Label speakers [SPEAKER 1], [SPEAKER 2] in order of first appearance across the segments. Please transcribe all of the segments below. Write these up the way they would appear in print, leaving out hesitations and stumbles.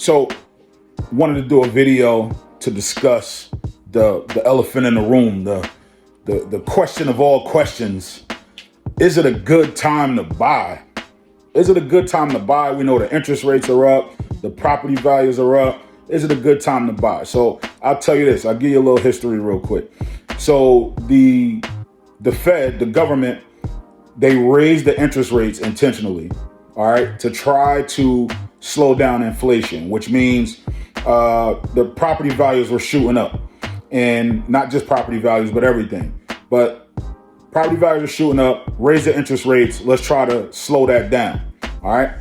[SPEAKER 1] So wanted to do a video to discuss the elephant in the room, the question of all questions. Is it a good time to buy? Is it a good time to buy? We know the interest rates are up, the property values are up. Is it a good time to buy? So I'll tell you this, I'll give you a little history real quick. So the Fed, the government, they raised the interest rates intentionally, all right, to try to slow down inflation, which means the property values were shooting up. And not just property values, but everything. But property values are shooting up, raise the interest rates. Let's try to slow that down. All right.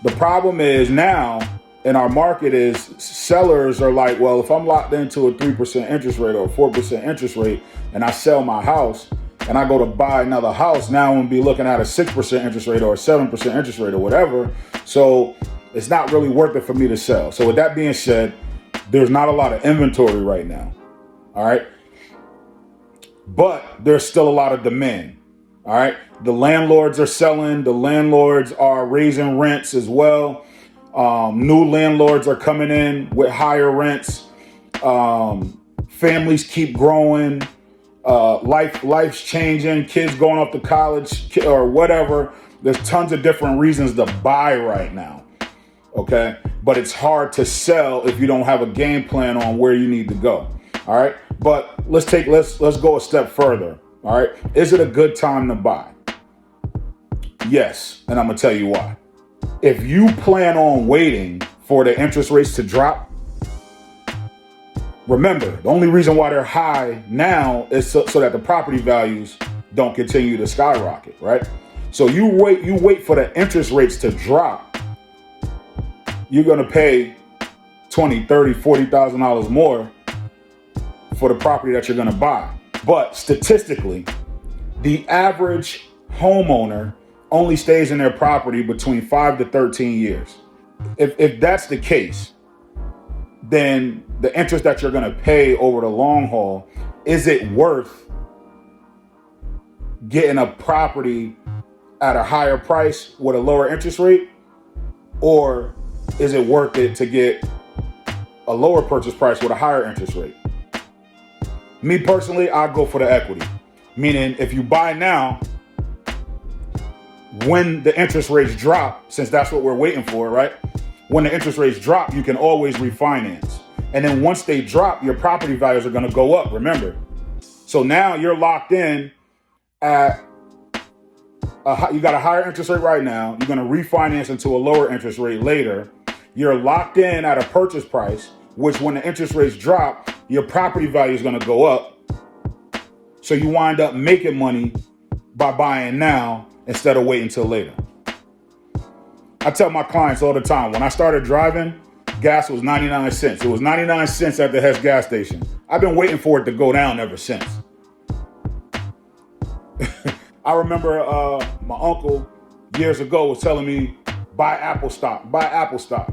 [SPEAKER 1] The problem is now in our market is sellers are like, well, if I'm locked into a 3% interest rate or a 4% interest rate and I sell my house and I go to buy another house, now I'm going to be looking at a 6% interest rate or a 7% interest rate or whatever. So it's not really worth it for me to sell. So with that being said, there's not a lot of inventory right now. All right. But there's still a lot of demand. All right. The landlords are selling. The landlords are raising rents as well. New landlords are coming in with higher rents. Families keep growing. Life's changing. Kids going off to college or whatever. There's tons of different reasons to buy right now. OK, but it's hard to sell if you don't have a game plan on where you need to go. All right. But let's go a step further. All right. Is it a good time to buy? Yes. And I'm going to tell you why. If you plan on waiting for the interest rates to drop, remember, the only reason why they're high now is so that the property values don't continue to skyrocket. Right. So you wait for the interest rates to drop. You're going to pay $20,000, $30,000, $40,000 more for the property that you're going to buy. But statistically, the average homeowner only stays in their property between 5 to 13 years. If that's the case, then the interest that you're going to pay over the long haul, is it worth getting a property at a higher price with a lower interest rate? Or is it worth it to get a lower purchase price with a higher interest rate? Me personally, I go for the equity. Meaning if you buy now, when the interest rates drop, since that's what we're waiting for, right? When the interest rates drop, you can always refinance. And then once they drop, your property values are going to go up, remember? So now you're locked in at, you got a higher interest rate right now. You're going to refinance into a lower interest rate later. You're locked in at a purchase price, which when the interest rates drop, your property value is going to go up. So you wind up making money by buying now instead of waiting till later. I tell my clients all the time, when I started driving, gas was 99 cents. It was 99 cents at the Hess gas station. I've been waiting for it to go down ever since. I remember my uncle years ago was telling me, buy Apple stock, buy Apple stock.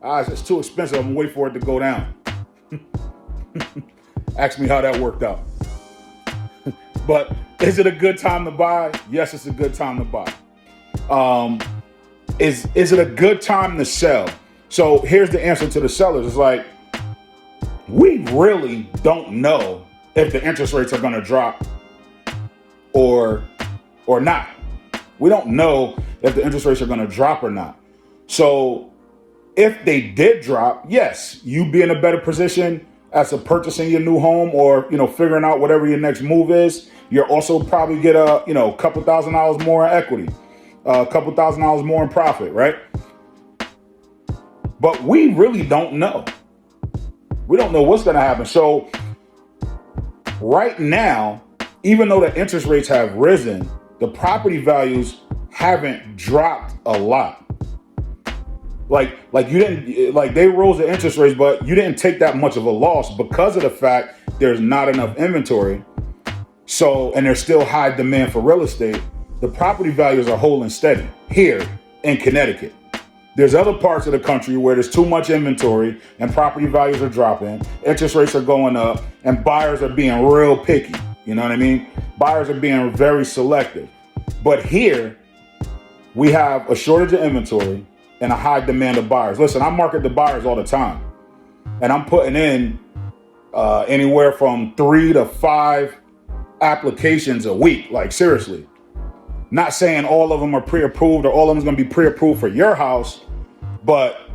[SPEAKER 1] It's too expensive. I'm gonna wait for it to go down. Ask me how that worked out. But is it a good time to buy? Yes, it's a good time to buy. Is it a good time to sell? So here's the answer to the sellers. It's like, we really don't know if the interest rates are gonna drop or not. We don't know if the interest rates are gonna drop or not. So if they did drop, yes, you be in a better position as to purchasing your new home or, figuring out whatever your next move is. You'll also probably get a couple $1,000s more in equity, a couple $1,000s more in profit, right? But we really don't know. We don't know what's going to happen. So right now, even though the interest rates have risen, the property values haven't dropped a lot. Like you didn't, like they rose the interest rates, but you didn't take that much of a loss because of the fact there's not enough inventory. So, and there's still high demand for real estate. The property values are holding steady here in Connecticut. There's other parts of the country where there's too much inventory and property values are dropping, interest rates are going up, and buyers are being real picky. You know what I mean? Buyers are being very selective. But here we have a shortage of inventory. and a high demand of buyers. Listen, I market to buyers all the time, and I'm putting in anywhere from 3 to 5 applications a week. Like, seriously. Not saying all of them are pre-approved or all of them is going to be pre-approved for your house, but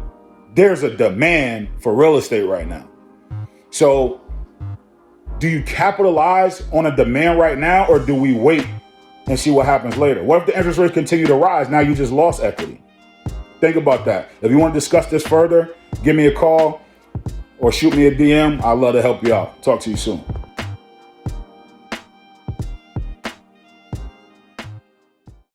[SPEAKER 1] there's a demand for real estate right now. So do you capitalize on a demand right now, or do we wait and see what happens later? What if the interest rates continue to rise? Now you just lost equity. Think about that. If you want to discuss this further, give me a call or shoot me a DM. I'd love to help you out. Talk to you soon.